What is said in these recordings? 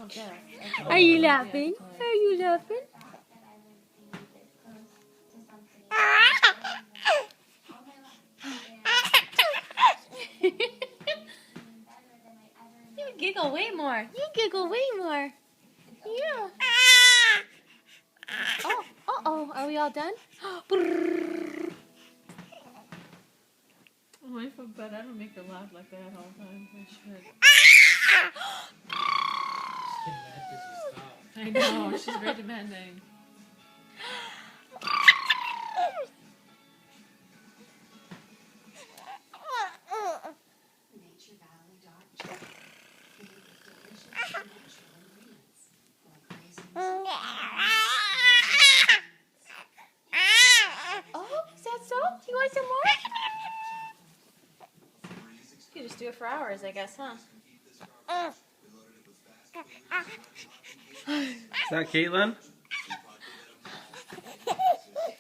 Okay. Are you laughing? Are you laughing? You giggle way more. You giggle way more. Yeah. Oh, uh-oh. Are we all done? Oh, I feel bad. I don't make her laugh like that all the time. I should. I know. She's very demanding. Oh, is that so? You want some more? You could just do it for hours, I guess, huh? Is that Caitlin?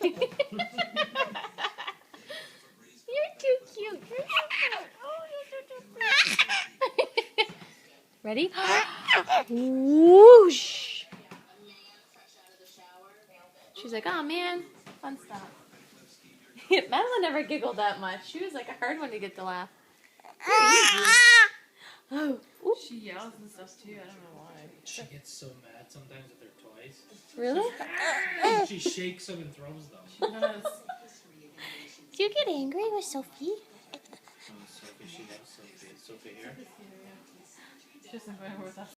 You're too cute. You're too cute. Oh, you're too cute. Ready? Whoosh. She's like, oh man, fun stuff. Madeline never giggled that much. She was like a hard one to get to laugh. Oh, oop. She yells and stuff too. I don't know why. She gets so mad sometimes with her toys. Really? She shakes them and throws them. She does. Do you get angry with Sophie? Oh, Sophie, she loves Sophie. Is Sophie here? She doesn't go anywhere with us.